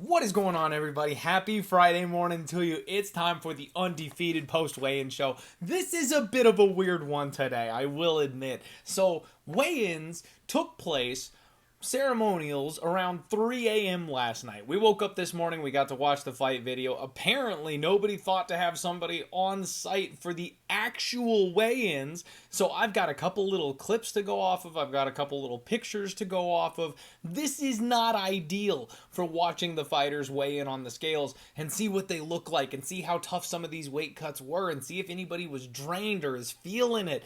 What is going on, everybody? Happy Friday morning to you. It's time for the Undefeated post weigh-in show. This is a bit of a weird one today, I will admit. So, weigh-ins took place, ceremonials, around 3 a.m. last night. We woke up this morning, we got to watch the fight video. Apparently, nobody thought to have somebody on site for the actual weigh-ins. So I've got a couple little clips to go off of. I've got a couple little pictures to go off of. This is not ideal for watching the fighters weigh in on the scales and see what they look like and see how tough some of these weight cuts were and see if anybody was drained or is feeling it.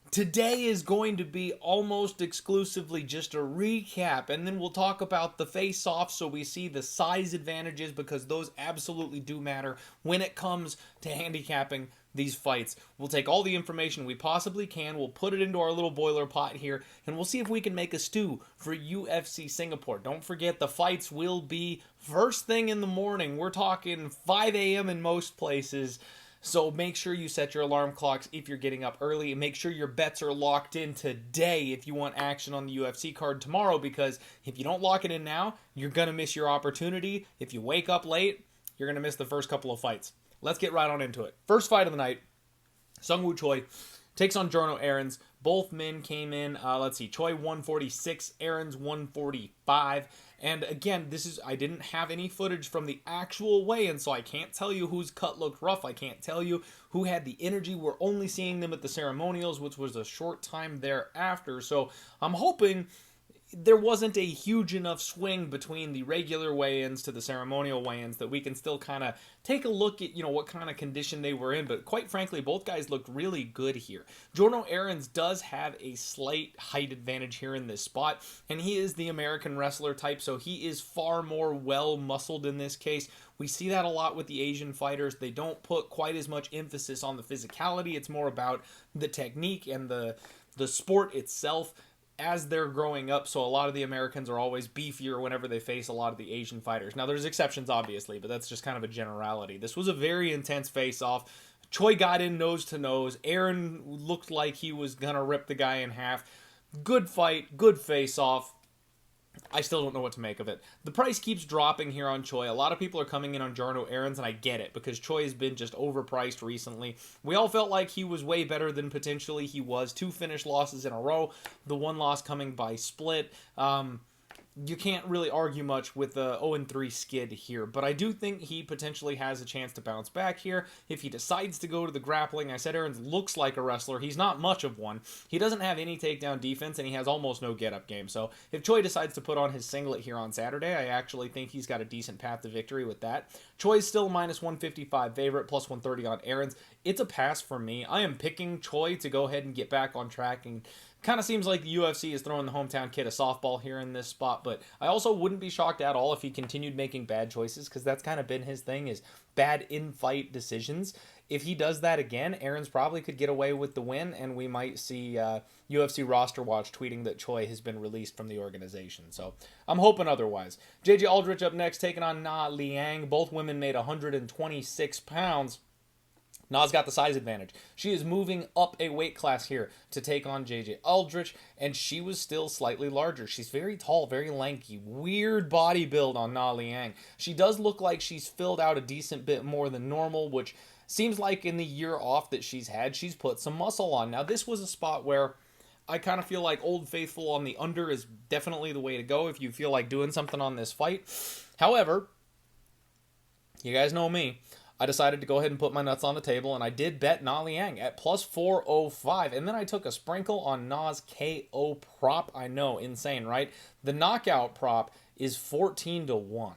Today is going to be almost exclusively just a recap, and then we'll talk about the face-off so we see the size advantages, because those absolutely do matter when it comes to handicapping these fights. We'll take all the information we possibly can, we'll put it into our little boiler pot here, and we'll see if we can make a stew for UFC Singapore. Don't forget, the fights will be first thing in the morning. We're talking 5 a.m. in most places. So make sure you set your alarm clocks if you're getting up early, and make sure your bets are locked in today if you want action on the UFC card tomorrow, because if you don't lock it in now, you're going to miss your opportunity. If you wake up late, you're going to miss the first couple of fights. Let's get right on into it. First fight of the night, Seungwoo Choi takes on Jarno Ehrens. Both men came in, Choi 146, Ehrens 145. And again, I didn't have any footage from the actual weigh-in, so I can't tell you whose cut looked rough. I can't tell you who had the energy. We're only seeing them at the ceremonials, which was a short time thereafter. So I'm hoping there wasn't a huge enough swing between the regular weigh-ins to the ceremonial weigh-ins that we can still kind of take a look at, what kind of condition they were in. But quite frankly, both guys looked really good here. Jarno Ehrens does have a slight height advantage here in this spot, and he is the American wrestler type, so he is far more well-muscled in this case. We see that a lot with the Asian fighters. They don't put quite as much emphasis on the physicality. It's more about the technique and the sport itself as they're growing up. So a lot of the Americans are always beefier whenever they face a lot of the Asian fighters. Now, there's exceptions, obviously, but that's just kind of a generality. This was a very intense face-off. Choi got in nose to nose. Erin looked like he was gonna rip the guy in half. Good fight, good face-off. I still don't know what to make of it. The price keeps dropping here on Choi. A lot of people are coming in on Jarno Ehrens, and I get it, because Choi has been just overpriced recently. We all felt like he was way better than potentially he was. 2 finished losses in a row. The one loss coming by split. You can't really argue much with the 0-3 skid here, but I do think he potentially has a chance to bounce back here if he decides to go to the grappling. I said Ehrens looks like a wrestler. He's not much of one. He doesn't have any takedown defense, and he has almost no get-up game. So if Choi decides to put on his singlet here on Saturday, I actually think he's got a decent path to victory with that. Choi's still minus 155 favorite, plus 130 on Ehrens. It's a pass for me. I am picking Choi to go ahead and get back on track, and kind of seems like the UFC is throwing the hometown kid a softball here in this spot, but I also wouldn't be shocked at all if he continued making bad choices, because that's kind of been his thing, is bad in-fight decisions. If he does that again, Ehrens probably could get away with the win, and we might see UFC Roster Watch tweeting that Choi has been released from the organization. So I'm hoping otherwise. JJ Aldrich up next, taking on Na Liang. Both women made 126 pounds. Na's got the size advantage. She is moving up a weight class here to take on JJ Aldrich, and she was still slightly larger. She's very tall, very lanky, weird body build on Na Liang. She does look like she's filled out a decent bit more than normal, which seems like in the year off that she's had, she's put some muscle on. Now, this was a spot where I kind of feel like Old Faithful on the under is definitely the way to go if you feel like doing something on this fight. However, you guys know me. I decided to go ahead and put my nuts on the table, and I did bet Na Liang at plus 405, and then I took a sprinkle on Na's KO prop. I know, insane, right? The knockout prop is 14-1.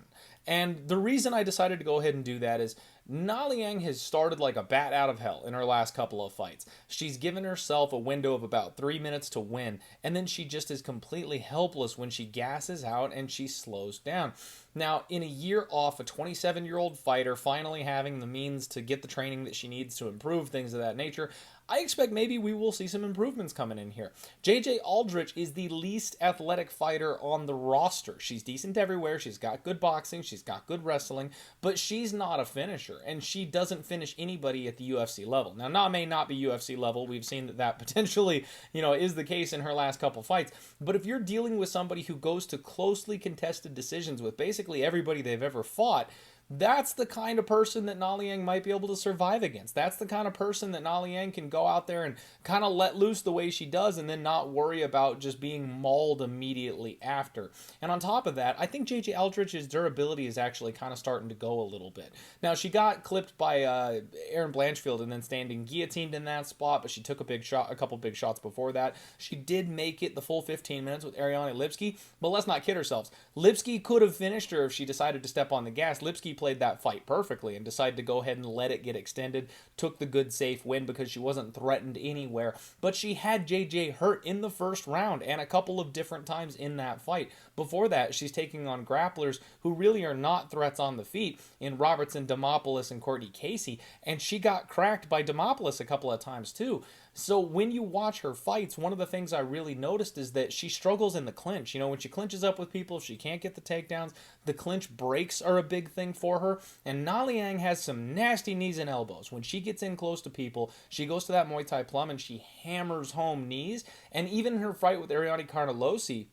And the reason I decided to go ahead and do that is Na Liang has started like a bat out of hell in her last couple of fights. She's given herself a window of about 3 minutes to win, and then she just is completely helpless when she gasses out and she slows down. Now, in a year off, a 27-year-old fighter finally having the means to get the training that she needs to improve, things of that nature, I expect maybe we will see some improvements coming in here. JJ Aldrich is the least athletic fighter on the roster. She's decent everywhere. She's got good boxing. She's got good wrestling, but she's not a finisher, and she doesn't finish anybody at the UFC level. Now, Na may not be UFC level. We've seen that potentially, is the case in her last couple fights. But if you're dealing with somebody who goes to closely contested decisions with basically everybody they've ever fought, that's the kind of person that Na Liang might be able to survive against. That's the kind of person that Na Liang can go out there and kind of let loose the way she does and then not worry about just being mauled immediately after. And on top of that, I think JJ Aldrich's durability is actually kind of starting to go a little bit. Now, she got clipped by Erin Blanchfield and then standing guillotined in that spot, but she took a couple big shots before that. She did make it the full 15 minutes with Ariane Lipski, but let's not kid ourselves. Lipski could have finished her if she decided to step on the gas. Lipski played that fight perfectly and decided to go ahead and let it get extended, took the good safe win because she wasn't threatened anywhere, but she had JJ hurt in the first round and a couple of different times in that fight. Before that, she's taking on grapplers who really are not threats on the feet in Robertson, Demopoulos, and Courtney Casey, and she got cracked by Demopoulos a couple of times too. So when you watch her fights, one of the things I really noticed is that she struggles in the clinch. When she clinches up with people, if she can't get the takedowns, the clinch breaks are a big thing for her. And Na Liang has some nasty knees and elbows. When she gets in close to people, she goes to that Muay Thai plum and she hammers home knees. And even in her fight with Ariane Carnelossi,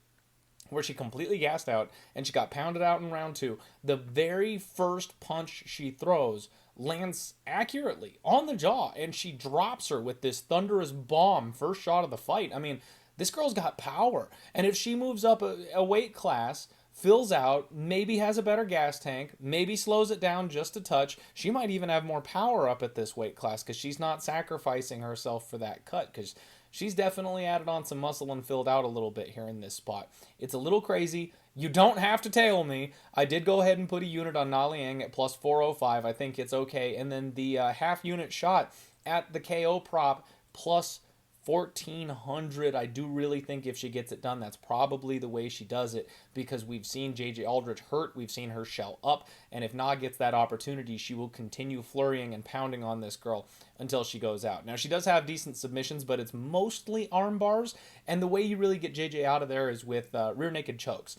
where she completely gassed out and she got pounded out in round 2, the very first punch she throws lands accurately on the jaw, and she drops her with this thunderous bomb first shot of the fight. I mean, this girl's got power, and if she moves up a weight class, fills out, maybe has a better gas tank, maybe slows it down just a touch, she might even have more power up at this weight class because she's not sacrificing herself for that cut, because she's definitely added on some muscle and filled out a little bit here in this spot. It's a little crazy. You don't have to tail me. I did go ahead and put a unit on Na Liang at plus 405. I think it's okay. And then the half unit shot at the KO prop plus 1,400. I do really think if she gets it done, that's probably the way she does it, because we've seen JJ Aldrich hurt. We've seen her shell up. And if Na gets that opportunity, she will continue flurrying and pounding on this girl until she goes out. Now, she does have decent submissions, but it's mostly arm bars. And the way you really get JJ out of there is with rear naked chokes.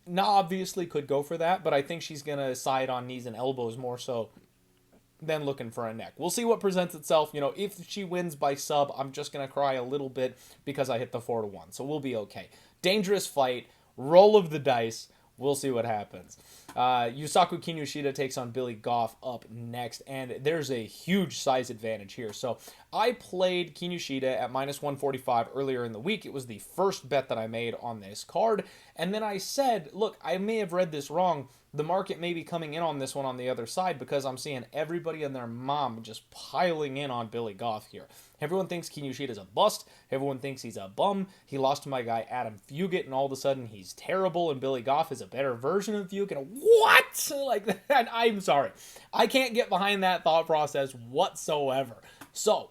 Na obviously could go for that, but I think she's going to side on knees and elbows more so than looking for a neck. We'll see what presents itself. If she wins by sub, I'm just going to cry a little bit because I hit the 4-1. So we'll be okay. Dangerous fight. Roll of the dice. We'll see what happens. Yusaku Kiyoshida takes on Billy Goff up next, and there's a huge size advantage here. So I played Kiyoshida at minus 145 earlier in the week. It was the first bet that I made on this card, and then I said, look, I may have read this wrong. The market may be coming in on this one on the other side because I'm seeing everybody and their mom just piling in on Billy Goff here. Everyone thinks Kiyoshida is a bust. Everyone thinks he's a bum. He lost to my guy Adam Fugit, and all of a sudden he's terrible, and Billy Goff is a better version of Fugit. What? Like that? I'm sorry. I can't get behind that thought process whatsoever. So,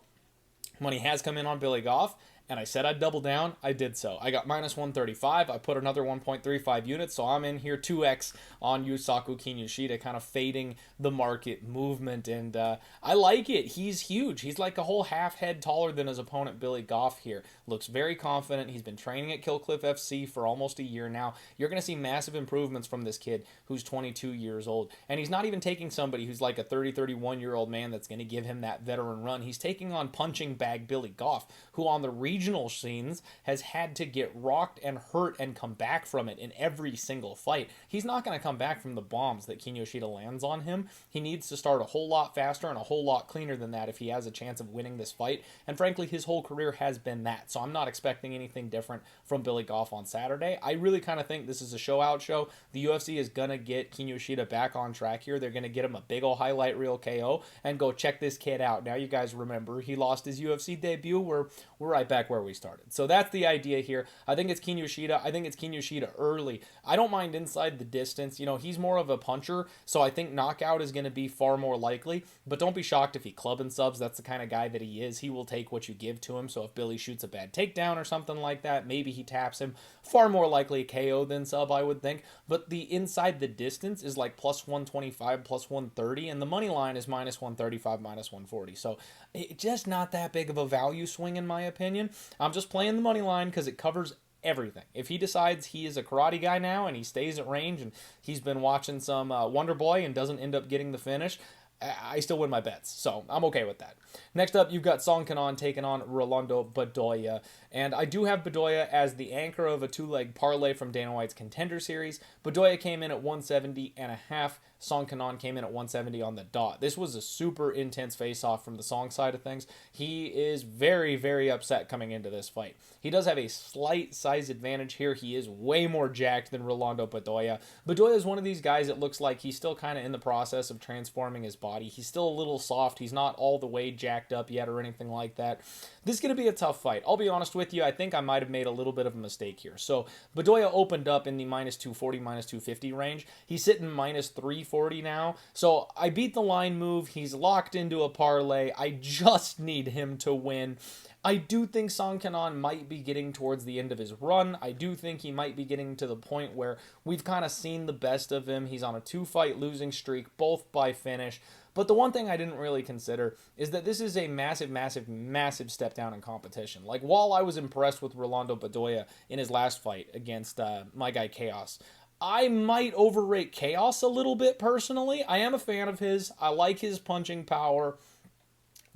money has come in on Billy Goff, and I said I'd double down. I did so. I got minus 135. I put another 1.35 units, so I'm in here 2x on Yusaku Kiyoshida, kind of fading the market movement, and I like it. He's huge. He's like a whole half head taller than his opponent, Billy Goff here. Looks very confident. He's been training at Killcliff FC for almost a year now. You're going to see massive improvements from this kid who's 22 years old, and he's not even taking somebody who's like a 30, 31-year-old man that's going to give him that veteran run. He's taking on punching bag Billy Goff, who on the regional scenes has had to get rocked and hurt and come back from it in every single fight. He's not going to come back from the bombs that Kiyoshida lands on him. He needs to start a whole lot faster and a whole lot cleaner than that if he has a chance of winning this fight. And frankly, his whole career has been that. So I'm not expecting anything different from Billy Goff on Saturday. I really kind of think this is a show-out show. The UFC is going to get Kiyoshida back on track here. They're going to get him a big ol' highlight reel KO and go check this kid out. Now you guys remember he lost his UFC debut. We're right back back where we started. So that's the idea here. I think it's Kiyoshida. I think it's Kiyoshida early. I don't mind inside the distance. You know, he's more of a puncher, so I think knockout is going to be far more likely. But don't be shocked if he club and subs. That's the kind of guy that he is. He will take what you give to him. So if Billy shoots a bad takedown or something like that, maybe he taps him. Far more likely KO than sub, I would think. But the inside the distance is like plus 125, plus 130, and the money line is minus 135, minus 140. So it's just not that big of a value swing in my opinion. I'm just playing the money line because it covers everything. If he decides he is a karate guy now and he stays at range and he's been watching some Wonder Boy and doesn't end up getting the finish, I still win my bets, so I'm okay with that. Next up, you've got Song Kanon taking on Rolando Bedoya, and I do have Bedoya as the anchor of a two-leg parlay from Dana White's Contender Series. Bedoya came in at 170.5. Song Kanon came in at 170 on the dot. This was a super intense face-off from the Song side of things. He is very, very upset coming into this fight. He does have a slight size advantage here. He is way more jacked than Rolando Bedoya. Bedoya is one of these guys that looks like he's still kind of in the process of transforming his body. He's still a little soft. He's not all the way jacked up yet or anything like that. This is going to be a tough fight. I'll be honest with you. I think I might have made a little bit of a mistake here. So Bedoya opened up in the minus 240, minus 250 range. He's sitting minus 340 now. So I beat the line move. He's locked into a parlay. I just need him to win. I do think Song Kanon might be getting towards the end of his run. I do think he might be getting to the point where we've kind of seen the best of him. He's on a 2-fight losing streak, both by finish. But the one thing I didn't really consider is that this is a massive, massive, massive step down in competition. Like, while I was impressed with Rolando Bedoya in his last fight against my guy Chaos, I might overrate Chaos a little bit personally. I am a fan of his. I like his punching power.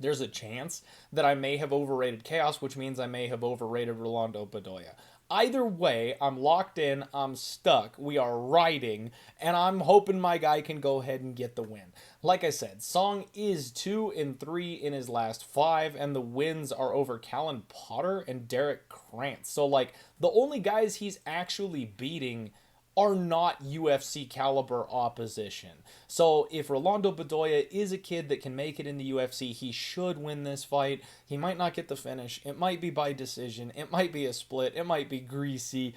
There's a chance that I may have overrated Chaos, which means I may have overrated Rolando Bedoya. Either way, I'm locked in, I'm stuck, we are riding, and I'm hoping my guy can go ahead and get the win. Like I said, Song is 2-3 in his last 5, and the wins are over Callan Potter and Derek Krantz. So, like, the only guys he's actually beating are not UFC caliber opposition. So if Rolando Bedoya is a kid that can make it in the UFC, he should win this fight. He might not get the finish. It might be by decision. It might be a split. It might be greasy.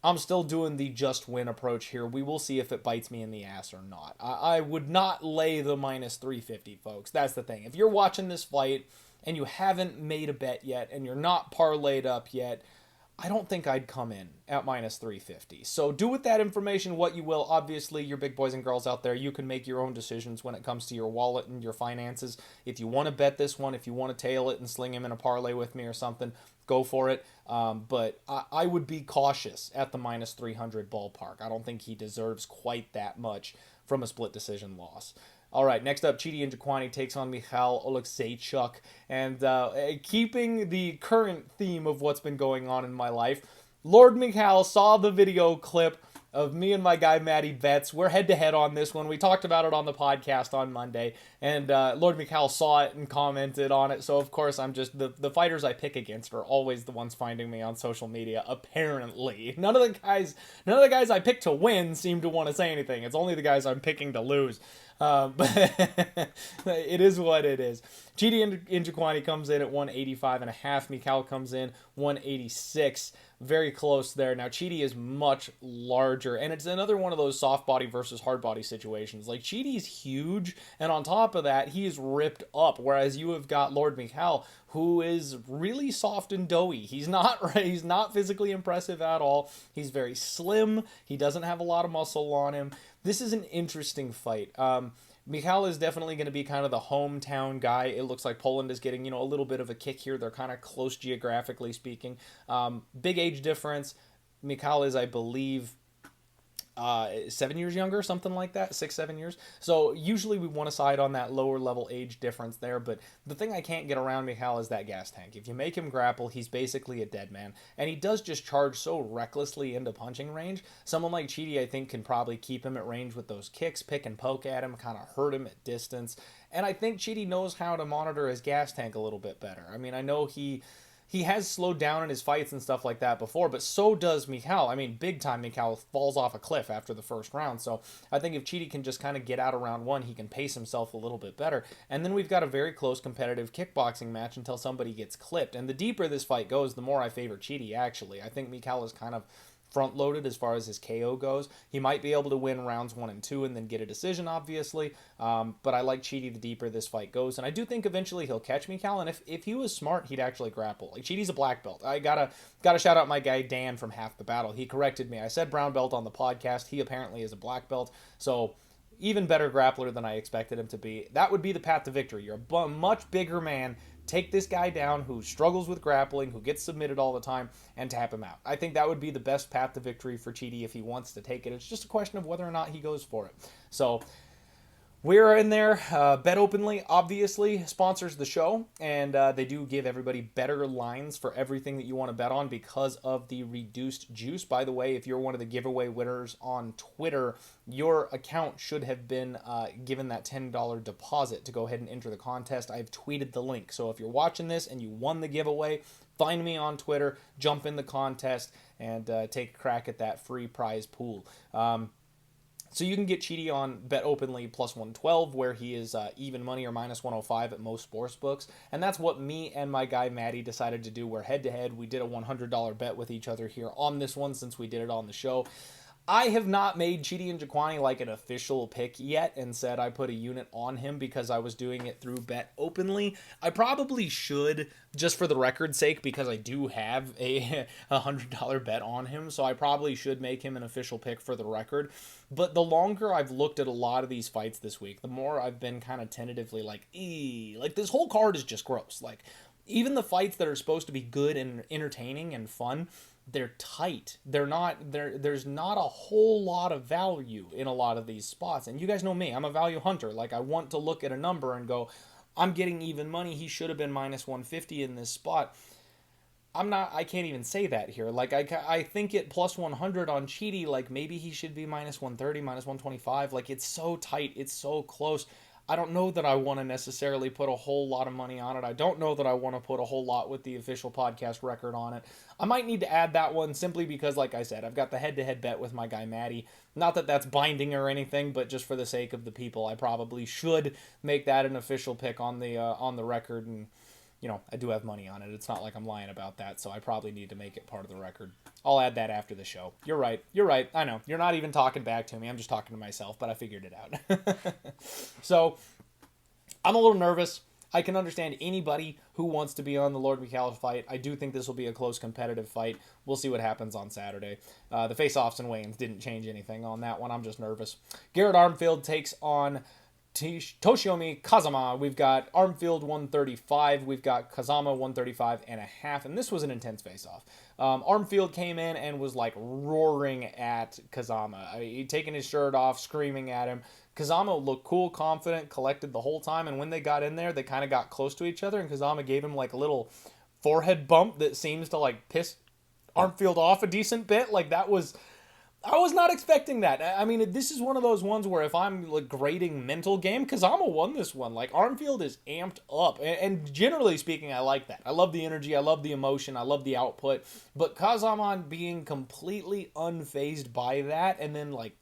I'm still doing the just win approach here. We will see if it bites me in the ass or not. I would not lay the minus 350, folks. That's the thing. If you're watching this fight and you haven't made a bet yet and you're not parlayed up yet, I don't think I'd come in at minus 350. So do with that information what you will. Obviously, your big boys and girls out there, you can make your own decisions when it comes to your wallet and your finances. If you want to bet this one, if you want to tail it and sling him in a parlay with me or something, go for it. But I would be cautious at the minus 300 ballpark. I don't think he deserves quite that much from a split decision loss. All right, next up, Chidi Njokuani takes on Michal Oleksiejczuk. And keeping the current theme of what's been going on in my life, Lord Michal saw the video clip of me and my guy Matty Betts. We're head-to-head on this one. We talked about it on the podcast on Monday, and Lord Michal saw it and commented on it. So, of course, I'm just... The fighters I pick against are always the ones finding me on social media, apparently. None of the guys I pick to win seem to want to say anything. It's only the guys I'm picking to lose. But it is what it is. Chidi Njokuani comes in at 185.5. Michal comes in 186. Very close there. Now, Chidi is much larger, and it's another one of those soft body versus hard body situations. Like, Chidi's huge, and on top of that, he is ripped up, whereas you have got Lord Michal, who is really soft and doughy. He's not physically impressive at all. He's very slim. He doesn't have a lot of muscle on him. This is an interesting fight. Michal is definitely going to be kind of the hometown guy. It looks like Poland is getting, a little bit of a kick here. They're kind of close geographically speaking. Big age difference. Michal is, I believe, 7 years younger, something like that, 6-7 years. So usually we want to side on that lower level age difference there, but the thing I can't get around Michal is that gas tank. If you make him grapple, he's basically a dead man, and he does just charge so recklessly into punching range. Someone like Chidi, I think, can probably keep him at range with those kicks, pick and poke at him, kind of hurt him at distance, and I think Chidi knows how to monitor his gas tank a little bit better. I mean, I know he he has slowed down in his fights and stuff like that before, but so does Mikal. I mean, big time Mikal falls off a cliff after the first round. So I think if Chidi can just kind of get out of round one, he can pace himself a little bit better. And then we've got a very close competitive kickboxing match until somebody gets clipped. And the deeper this fight goes, the more I favor Chidi, actually. I think Mikal is kind of front-loaded as far as his KO goes. He might be able to win rounds 1 and 2 and then get a decision, obviously. But I like Chidi the deeper this fight goes. And I do think eventually he'll catch Mikal. And if he was smart, he'd actually grapple. Like, Chidi's a black belt. I gotta shout out my guy Dan from Half the Battle. He corrected me. I said brown belt on the podcast. He apparently is a black belt. So even better grappler than I expected him to be. That would be the path to victory. You're a much bigger man. Take this guy down who struggles with grappling, who gets submitted all the time, and tap him out. I think that would be the best path to victory for Chidi if he wants to take it. It's just a question of whether or not he goes for it. So we're in there. Bet Openly, obviously, sponsors the show, and they do give everybody better lines for everything that you want to bet on because of the reduced juice. By the way, if you're one of the giveaway winners on Twitter, your account should have been given that $10 deposit to go ahead and enter the contest. I've tweeted the link. So if you're watching this and you won the giveaway, find me on Twitter, jump in the contest, and take a crack at that free prize pool. So you can get Chidi on Bet Openly plus 112, where he is even money or minus 105 at most sports books. And that's what me and my guy Maddie decided to do. We're head-to-head. We did a $100 bet with each other here on this one since we did it on the show. I have not made Chidi and Jaquani like an official pick yet and said I put a unit on him because I was doing it through Bet Openly. I probably should, just for the record's sake, because I do have a $100 bet on him, so I probably should make him an official pick for the record. But the longer I've looked at a lot of these fights this week, the more I've been kind of tentatively like, like this whole card is just gross. Like, even the fights that are supposed to be good and entertaining and fun, they're tight. There's not a whole lot of value in a lot of these spots. And you guys know me, I'm a value hunter. Like, I want to look at a number and go, I'm getting even money. He should have been minus 150 in this spot. I can't even say that here. Like, I think at plus 100 on Chidi, like, maybe he should be minus 130, minus 125. Like, it's so tight. It's so close. I don't know that I want to necessarily put a whole lot of money on it. I don't know that I want to put a whole lot with the official podcast record on it. I might need to add that one simply because, like I said, I've got the head-to-head bet with my guy Maddie. Not that that's binding or anything, but just for the sake of the people, I probably should make that an official pick on the record. And, you know, I do have money on it. It's not like I'm lying about that, so I probably need to make it part of the record. I'll add that after the show. You're right. I know. You're not even talking back to me. I'm just talking to myself, but I figured it out. So, I'm a little nervous. I can understand anybody who wants to be on the Lord Mikal fight. I do think this will be a close competitive fight. We'll see what happens on Saturday. The face-offs and weigh-ins didn't change anything on that one. I'm just nervous. Garrett Armfield takes on Toshiomi Kazama. We've got Armfield 135. We've got Kazama 135.5. And this was an intense face-off. Armfield came in and was like roaring at Kazama. He'd taken his shirt off, screaming at him. Kazama looked cool, confident, collected the whole time. And when they got in there, they kind of got close to each other. And Kazama gave him like a little forehead bump that seems to like piss Armfield off a decent bit. Like I was not expecting that. I mean, this is one of those ones where if I'm like grading mental game, Kazama won this one. Like, Armfield is amped up. And generally speaking, I like that. I love the energy. I love the emotion. I love the output. But Kazama being completely unfazed by that and then, like,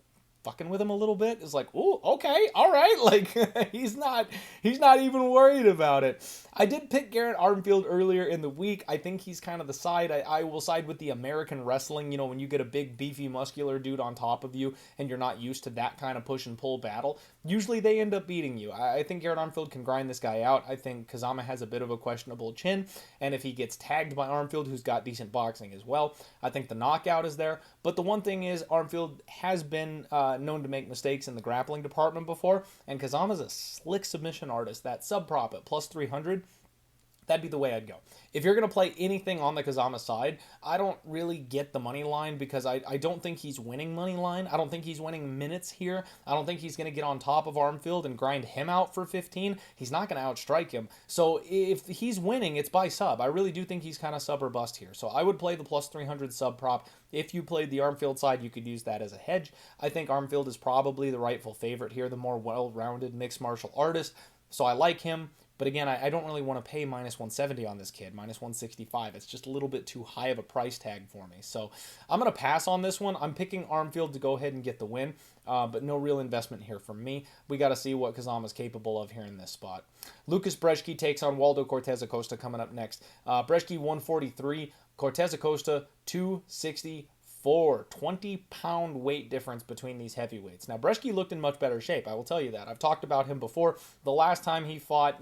fucking with him a little bit is like, ooh, okay, all right. Like, he's not even worried about it. I did pick Garrett Armfield earlier in the week. I think he's kind of the side. I will side with the American wrestling. You know, when you get a big, beefy, muscular dude on top of you and you're not used to that kind of push and pull battle, usually they end up beating you. I think Garrett Armfield can grind this guy out. I think Kazama has a bit of a questionable chin, and if he gets tagged by Armfield, who's got decent boxing as well, I think the knockout is there. But the one thing is, Armfield has been known to make mistakes in the grappling department before, and Kazama's a slick submission artist. That sub prop at plus 300, that'd be the way I'd go. If you're going to play anything on the Kazama side, I don't really get the money line because I don't think he's winning money line. I don't think he's winning minutes here. I don't think he's going to get on top of Armfield and grind him out for 15. He's not going to outstrike him. So if he's winning, it's by sub. I really do think he's kind of sub or bust here. So I would play the plus 300 sub prop. If you played the Armfield side, you could use that as a hedge. I think Armfield is probably the rightful favorite here, the more well-rounded mixed martial artist. So I like him. But again, I don't really want to pay minus 170 on this kid, minus 165. It's just a little bit too high of a price tag for me. So I'm going to pass on this one. I'm picking Armfield to go ahead and get the win, but no real investment here from me. We got to see what Kazama's capable of here in this spot. Lucas Brzeski takes on Waldo Cortez Acosta coming up next. Brzeski 143, Cortez Acosta 264. 20-pound weight difference between these heavyweights. Now, Brzeski looked in much better shape, I will tell you that. I've talked about him before. The last time he fought,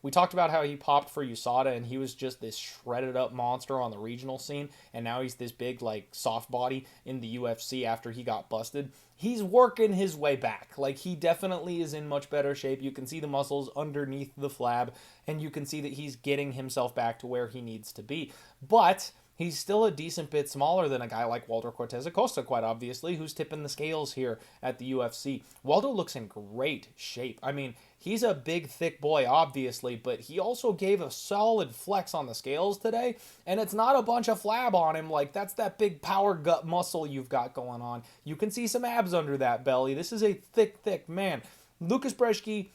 we talked about how he popped for USADA, and he was just this shredded up monster on the regional scene, and now he's this big, soft body in the UFC after he got busted. He's working his way back. He definitely is in much better shape. You can see the muscles underneath the flab, and you can see that he's getting himself back to where he needs to be. But he's still a decent bit smaller than a guy like Waldo Cortez Acosta, quite obviously, who's tipping the scales here at the UFC. Waldo looks in great shape. I mean, he's a big, thick boy, obviously, but he also gave a solid flex on the scales today, and it's not a bunch of flab on him. That's that big power gut muscle you've got going on. You can see some abs under that belly. This is a thick, thick man. Lucas Brzeski,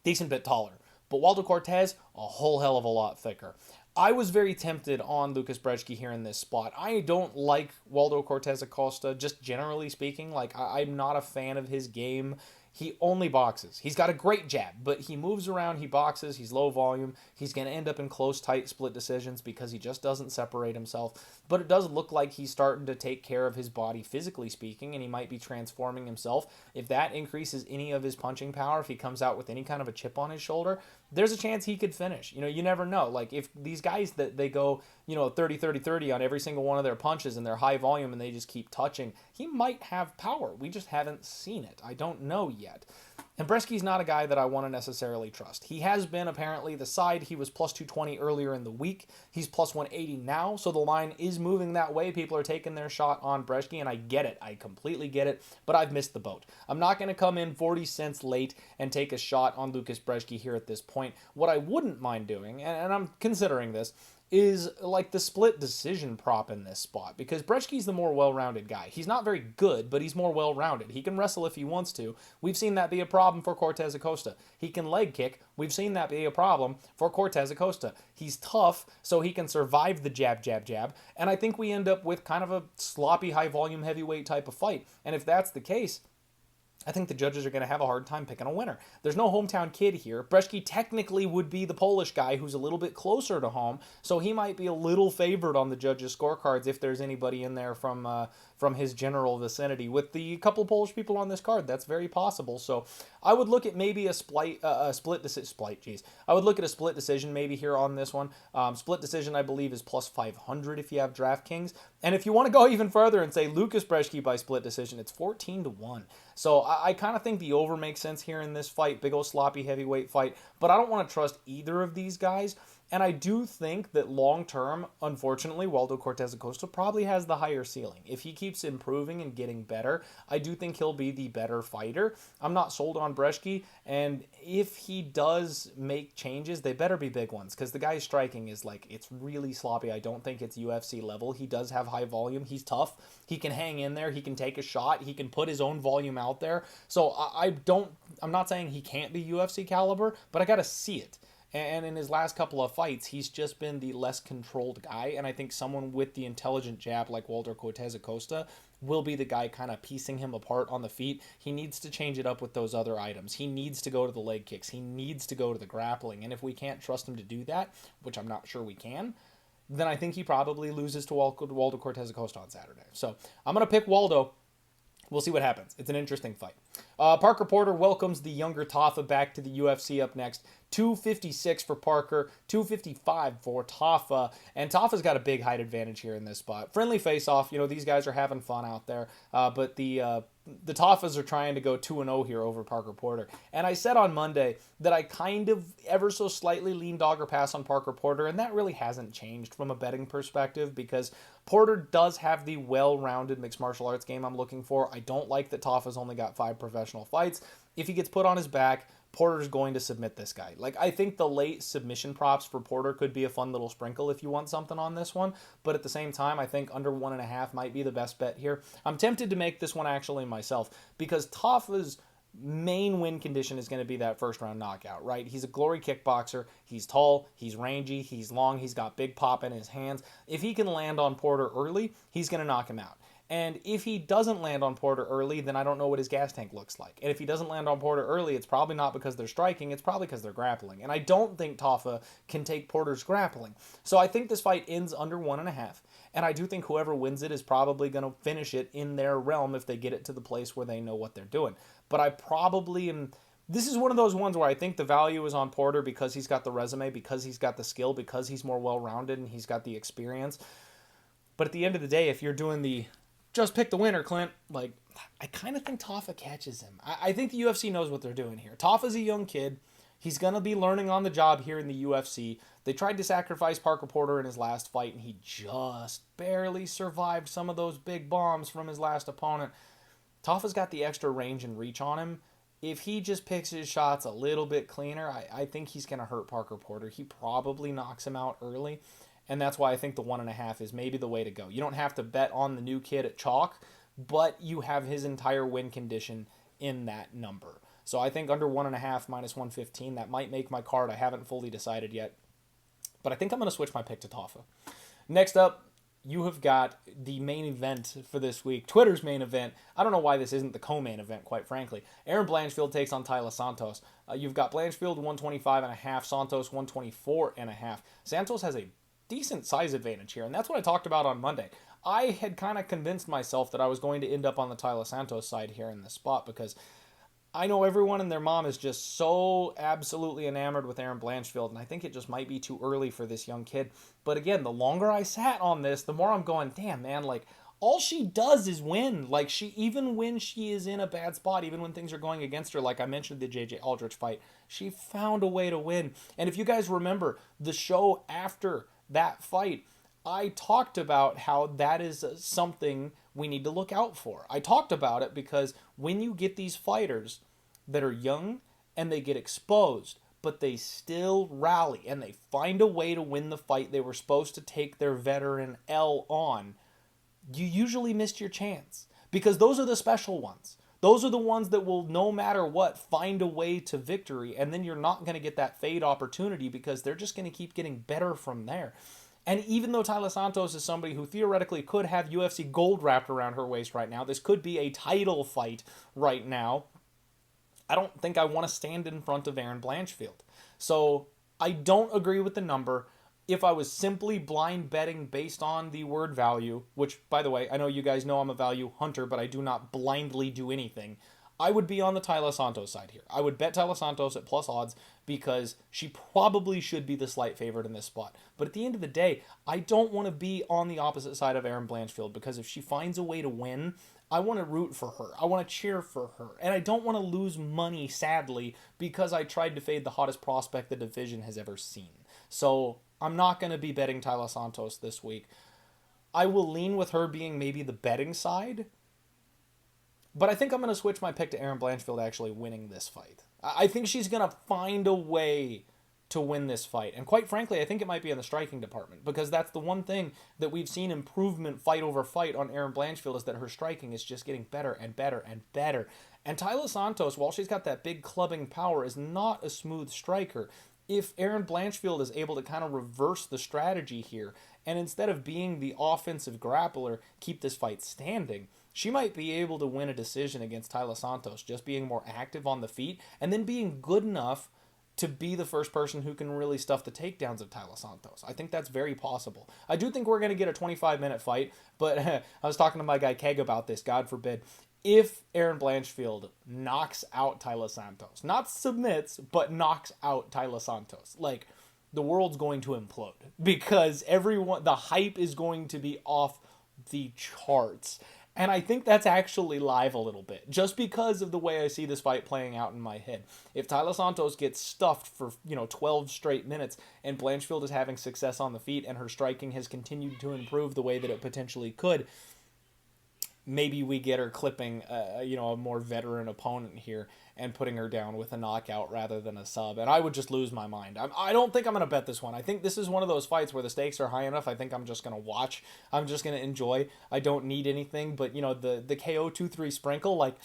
decent bit taller, but Waldo Cortez, a whole hell of a lot thicker. I was very tempted on Lucas Brzeski here in this spot. I don't like Waldo Cortez Acosta, just generally speaking. I'm not a fan of his game. He only boxes. He's got a great jab, but he moves around, he boxes, he's low volume. He's going to end up in close, tight split decisions because he just doesn't separate himself. But it does look like he's starting to take care of his body physically speaking, and he might be transforming himself. If that increases any of his punching power, if he comes out with any kind of a chip on his shoulder, there's a chance he could finish. You never know. If these guys that they go, 30-30-30 on every single one of their punches and they're high volume and they just keep touching, he might have power. We just haven't seen it. I don't know yet. And Brzeski's not a guy that I want to necessarily trust. He has been apparently the side. He was plus 220 earlier in the week. He's plus 180 now, so the line is moving that way. People are taking their shot on Brzeski, and I get it. I completely get it, but I've missed the boat. I'm not going to come in 40 cents late and take a shot on Lucas Brzeski here at this point. What I wouldn't mind doing, and I'm considering this, is the split decision prop in this spot, because Brzeski's the more well-rounded guy. He's not very good, but he's more well-rounded. He can wrestle if he wants to. We've seen that be a problem for Cortez Acosta. He can leg kick. We've seen that be a problem for Cortez Acosta. He's tough, so he can survive the jab, jab, jab, and I think we end up with kind of a sloppy, high-volume heavyweight type of fight, and if that's the case, I think the judges are going to have a hard time picking a winner. There's no hometown kid here. Brzeski technically would be the Polish guy who's a little bit closer to home, so he might be a little favored on the judges' scorecards if there's anybody in there from his general vicinity. With the couple Polish people on this card, that's very possible. So I would look at maybe a split decision. I would look at a split decision maybe here on this one. Split decision, I believe, is plus 500 if you have DraftKings. And if you want to go even further and say Lucas Brzeski by split decision, it's 14-1. So I kind of think the over makes sense here in this fight, big old sloppy heavyweight fight, but I don't want to trust either of these guys. And I do think that long-term, unfortunately, Waldo Cortez Acosta probably has the higher ceiling. If he keeps improving and getting better, I do think he'll be the better fighter. I'm not sold on Brzeski, and if he does make changes, they better be big ones, because the guy's striking is it's really sloppy. I don't think it's UFC level. He does have high volume. He's tough. He can hang in there. He can take a shot. He can put his own volume out there. So I'm not saying he can't be UFC caliber, but I got to see it. And in his last couple of fights, he's just been the less controlled guy. And I think someone with the intelligent jab like Waldo Cortez Acosta will be the guy kind of piecing him apart on the feet. He needs to change it up with those other items. He needs to go to the leg kicks. He needs to go to the grappling. And if we can't trust him to do that, which I'm not sure we can, then I think he probably loses to Waldo Cortez Acosta on Saturday. So I'm going to pick Waldo. We'll see what happens. It's an interesting fight. Parker Porter welcomes the younger Tafa back to the UFC up next. 256 for Parker, 255 for Tafa, and Tafa's got a big height advantage here in this spot. Friendly face-off, these guys are having fun out there, but the Tafas are trying to go 2-0 here over Parker Porter. And I said on Monday that I kind of ever so slightly lean dog or pass on Parker Porter, and that really hasn't changed from a betting perspective, because Porter does have the well-rounded mixed martial arts game I'm looking for. I don't like that Tafa's only got 5 professional fights. If he gets put on his back, Porter's going to submit this guy. I think the late submission props for Porter could be a fun little sprinkle if you want something on this one, but at the same time, I think under 1.5 might be the best bet here. I'm tempted to make this one actually myself, because Tafa's main win condition is going to be that first round knockout, right? He's a glory kickboxer. He's tall, he's rangy, he's long, he's got big pop in his hands. If he can land on Porter early, he's going to knock him out. And if he doesn't land on Porter early, then I don't know what his gas tank looks like. And if he doesn't land on Porter early, it's probably not because they're striking, it's probably because they're grappling. And I don't think Tafa can take Porter's grappling. So I think this fight ends under 1.5. And I do think whoever wins it is probably going to finish it in their realm if they get it to the place where they know what they're doing. But I probably am... This is one of those ones where I think the value is on Porter because he's got the resume, because he's got the skill, because he's more well-rounded and he's got the experience. But at the end of the day, if you're doing the just pick the winner, Clint, like, I kind of think Tafa catches him. I think the UFC knows what they're doing here. Tafa's a young kid. He's going to be learning on the job here in the UFC. They tried to sacrifice Parker Porter in his last fight, and he just barely survived some of those big bombs from his last opponent. Tafa's got the extra range and reach on him. If he just picks his shots a little bit cleaner, I think he's going to hurt Parker Porter. He probably knocks him out early, and that's why I think the 1.5 is maybe the way to go. You don't have to bet on the new kid at chalk, but you have his entire win condition in that number. So I think under 1.5 minus 115, that might make my card. I haven't fully decided yet, but I think I'm going to switch my pick to Tafa. Next up, you have got the main event for this week, Twitter's main event. I don't know why this isn't the co-main event, quite frankly. Erin Blanchfield takes on Taila Santos. You've got Blanchfield 125.5, Santos 124.5. Santos has a decent size advantage here, and that's what I talked about on Monday. I had kind of convinced myself that I was going to end up on the Taila Santos side here in this spot because I know everyone and their mom is just so absolutely enamored with Erin Blanchfield, and I think it just might be too early for this young kid. But again, the longer I sat on this, the more I'm going, damn, man, like, all she does is win. Like, even when she is in a bad spot, even when things are going against her, like I mentioned the J.J. Aldrich fight, she found a way to win. And if you guys remember the show after that fight, I talked about how that is something we need to look out for. I talked about it because when you get these fighters that are young and they get exposed, but they still rally and they find a way to win the fight they were supposed to take their veteran L on, you usually missed your chance. Because those are the special ones. Those are the ones that will, no matter what, find a way to victory, and then you're not going to get that fade opportunity because they're just going to keep getting better from there. And even though Taila Santos is somebody who theoretically could have UFC gold wrapped around her waist right now, this could be a title fight right now, I don't think I want to stand in front of Erin Blanchfield. So I don't agree with the number. If I was simply blind betting based on the word value, which, by the way, I know you guys know I'm a value hunter, but I do not blindly do anything, I would be on the Taila Santos side here. I would bet Taila Santos at plus odds because she probably should be the slight favorite in this spot. But at the end of the day, I don't want to be on the opposite side of Erin Blanchfield because if she finds a way to win, I want to root for her. I want to cheer for her. And I don't want to lose money, sadly, because I tried to fade the hottest prospect the division has ever seen. So I'm not going to be betting Taila Santos this week. I will lean with her being maybe the betting side, but I think I'm going to switch my pick to Erin Blanchfield actually winning this fight. I think she's going to find a way to win this fight. And quite frankly, I think it might be in the striking department because that's the one thing that we've seen improvement fight over fight on Erin Blanchfield is that her striking is just getting better and better and better. And Taila Santos, while she's got that big clubbing power, is not a smooth striker. If Erin Blanchfield is able to kind of reverse the strategy here and instead of being the offensive grappler, keep this fight standing, she might be able to win a decision against Taila Santos, just being more active on the feet and then being good enough to be the first person who can really stuff the takedowns of Taila Santos. I think that's very possible. I do think we're going to get a 25-minute fight, but I was talking to my guy Keg about this, God forbid. If Erin Blanchfield knocks out Taila Santos, not submits, but knocks out Taila Santos, like, the world's going to implode because the hype is going to be off the charts. And I think that's actually live a little bit, just because of the way I see this fight playing out in my head. If Taila Santos gets stuffed for, 12 straight minutes, and Blanchfield is having success on the feet, and her striking has continued to improve the way that it potentially could, maybe we get her clipping, a more veteran opponent here and putting her down with a knockout rather than a sub. And I would just lose my mind. I don't think I'm going to bet this one. I think this is one of those fights where the stakes are high enough. I think I'm just going to watch. I'm just going to enjoy. I don't need anything. But, the KO 2-3 sprinkle, like,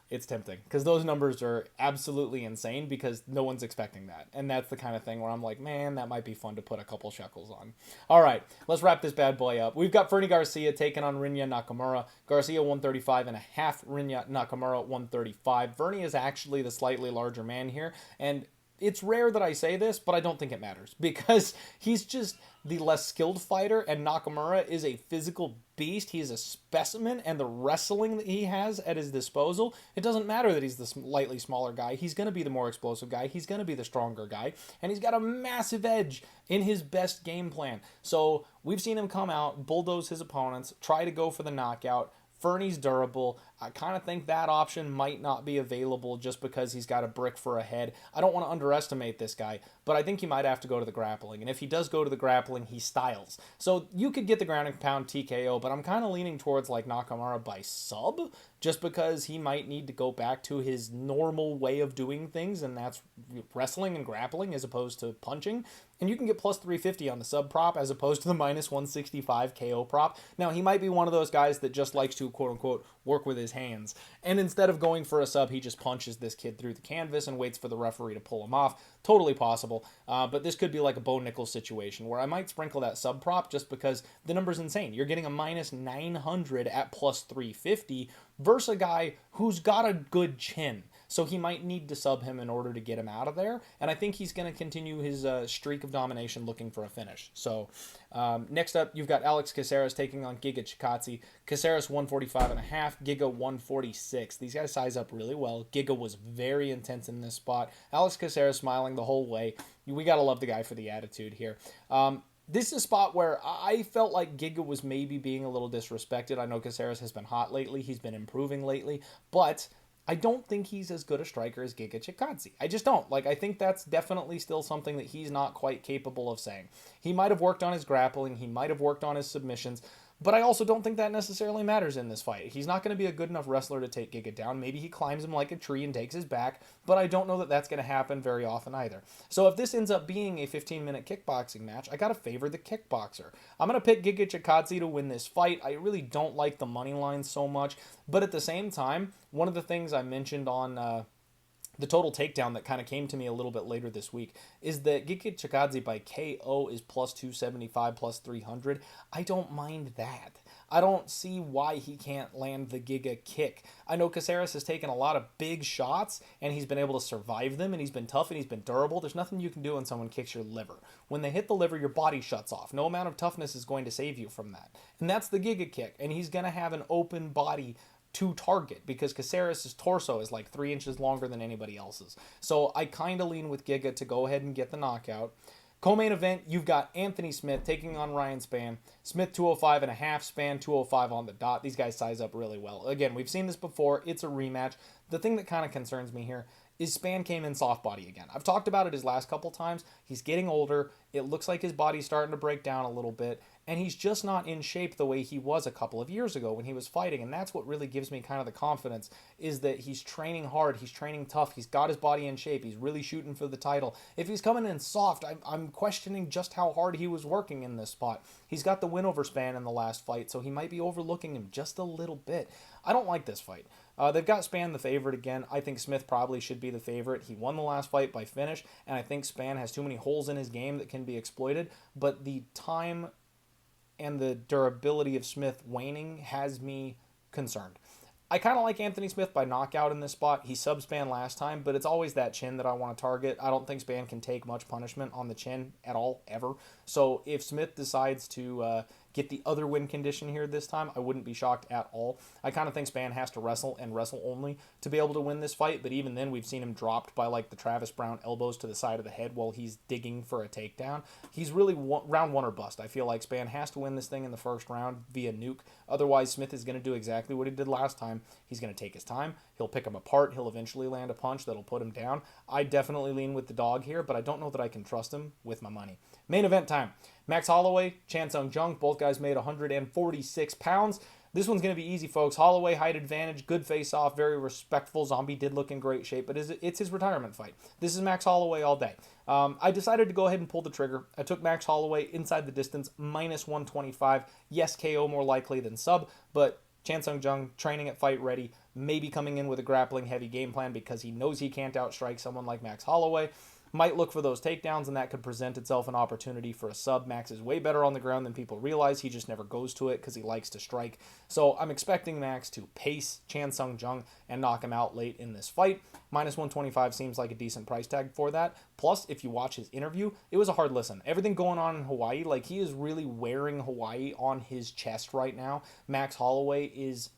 it's tempting because those numbers are absolutely insane because no one's expecting that. And that's the kind of thing where I'm like, man, that might be fun to put a couple shekels on. All right, let's wrap this bad boy up. We've got Fernie Garcia taking on Rinya Nakamura. Garcia 135 and a half, Rinya Nakamura 135. Fernie is actually the slightly larger man here, and it's rare that I say this, but I don't think it matters because he's just the less skilled fighter, and Nakamura is a physical beast. He is a specimen, and the wrestling that he has at his disposal, it doesn't matter that he's the slightly smaller guy. He's going to be the more explosive guy. He's going to be the stronger guy, and he's got a massive edge in his best game plan. So we've seen him come out, bulldoze his opponents, try to go for the knockout. Fernie's durable. I kind of think that option might not be available just because he's got a brick for a head. I don't want to underestimate this guy, but I think he might have to go to the grappling. And if he does go to the grappling, he styles. So you could get the ground and pound TKO, but I'm kind of leaning towards like Nakamura by sub, just because he might need to go back to his normal way of doing things, and that's wrestling and grappling as opposed to punching. And you can get plus 350 on the sub prop as opposed to the minus 165 KO prop. Now, he might be one of those guys that just likes to, quote unquote, work with his hands. And instead of going for a sub, he just punches this kid through the canvas and waits for the referee to pull him off. Totally possible. But this could be like a Bo Nichols situation where I might sprinkle that sub prop just because the number's insane. You're getting a minus 900 at plus 350 versus a guy who's got a good chin. So he might need to sub him in order to get him out of there. And I think he's going to continue his streak of domination looking for a finish. So next up, you've got Alex Caceres taking on Giga Chikadze. Caceres 145 and a half, Giga 146. These guys size up really well. Giga was very intense in this spot. Alex Caceres smiling the whole way. We got to love the guy for the attitude here. This is a spot where I felt like Giga was maybe being a little disrespected. I know Caceres has been hot lately. He's been improving lately. But I don't think he's as good a striker as Giga Chikadze. I just don't. I think that's definitely still something that he's not quite capable of saying. He might have worked on his grappling. He might have worked on his submissions. But I also don't think that necessarily matters in this fight. He's not going to be a good enough wrestler to take Giga down. Maybe he climbs him like a tree and takes his back, but I don't know that that's going to happen very often either. So if this ends up being a 15-minute kickboxing match, I got to favor the kickboxer. I'm going to pick Giga Chikadze to win this fight. I really don't like the money line so much, but at the same time, one of the things I mentioned on the total takedown that kind of came to me a little bit later this week is that Giga Chikadze by KO is plus 275, plus 300. I don't mind that. I don't see why he can't land the Giga kick. I know Caceres has taken a lot of big shots, and he's been able to survive them, and he's been tough, and he's been durable. There's nothing you can do when someone kicks your liver. When they hit the liver, your body shuts off. No amount of toughness is going to save you from that. And that's the Giga kick, and he's going to have an open body to target because Caceres' torso is like 3 inches longer than anybody else's. So I kind of lean with Giga to go ahead and get the knockout. Co-main event, you've got Anthony Smith taking on Ryan Spann. Smith 205 and a half, Spann 205 on the dot. These guys size up really well. Again, we've seen this before. It's a rematch. The thing that kind of concerns me here is Spann came in soft body again. I've talked about it his last couple times. He's getting older. It looks like his body's starting to break down a little bit. And he's just not in shape the way he was a couple of years ago when he was fighting. And that's what really gives me kind of the confidence is that he's training hard. He's training tough. He's got his body in shape. He's really shooting for the title. If he's coming in soft, I'm questioning just how hard he was working in this spot. He's got the win over Spann in the last fight, so he might be overlooking him just a little bit. I don't like this fight. They've got Spann the favorite again. I think Smith probably should be the favorite. He won the last fight by finish, and I think Spann has too many holes in his game that can be exploited. But the time and the durability of Smith waning has me concerned. I kind of like Anthony Smith by knockout in this spot. He subbed Spann last time, but it's always that chin that I want to target. I don't think Spann can take much punishment on the chin at all, ever. So if Smith decides to get the other win condition here this time, I wouldn't be shocked at all. I kind of think Spann has to wrestle and wrestle only to be able to win this fight, but even then we've seen him dropped by like the Travis Brown elbows to the side of the head while he's digging for a takedown. He's really round one or bust. I feel like Spann has to win this thing in the first round via nuke. Otherwise, Smith is going to do exactly what he did last time. He's going to take his time. He'll pick him apart. He'll eventually land a punch that'll put him down. I definitely lean with the dog here, but I don't know that I can trust him with my money. Main event time. Max Holloway, Jung. Both guys made 146 pounds. This one's going to be easy, folks. Holloway, height advantage, good face-off, very respectful. Zombie did look in great shape, but it's his retirement fight. This is Max Holloway all day. I decided to go ahead and pull the trigger. I took Max Holloway inside the distance, minus 125. Yes, KO more likely than sub, but Jung training at fight ready. maybe coming in with a grappling heavy game plan because he knows he can't outstrike someone like Max Holloway. Might look for those takedowns, and that could present itself an opportunity for a sub. Max is way better on the ground than people realize. He just never goes to it because he likes to strike. So I'm expecting Max to pace Chan Sung Jung and knock him out late in this fight. Minus 125 seems like a decent price tag for that. Plus, if you watch his interview, it was a hard listen. Everything going on in Hawaii, like he is really wearing Hawaii on his chest right now. Max Holloway is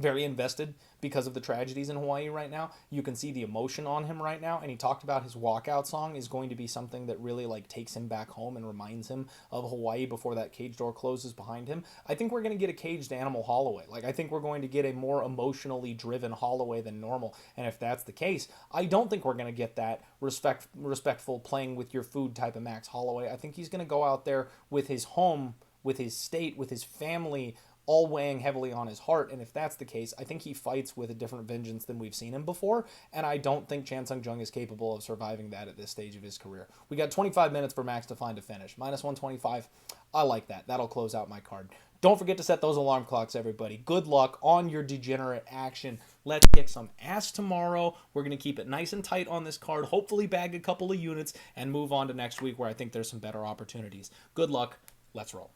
very invested because of the tragedies in Hawaii right now. You can see the emotion on him right now, and he talked about his walkout song is going to be something that really like takes him back home and reminds him of Hawaii before that cage door closes behind him. I think we're going to get a caged animal Holloway. Like I think we're going to get a more emotionally driven Holloway than normal, and if that's the case, I don't think we're going to get that respectful playing with your food type of Max Holloway. I think he's going to go out there with his home, with his state, with his family, all weighing heavily on his heart, and if that's the case, I think he fights with a different vengeance than we've seen him before, and I don't think Chan Sung Jung is capable of surviving that at this stage of his career. We got 25 minutes for Max to find a finish. Minus 125, I like that. That'll close out my card. Don't forget to set those alarm clocks, everybody. Good luck on your degenerate action. Let's kick some ass tomorrow. We're going to keep it nice and tight on this card, hopefully bag a couple of units, and move on to next week where I think there's some better opportunities. Good luck. Let's roll.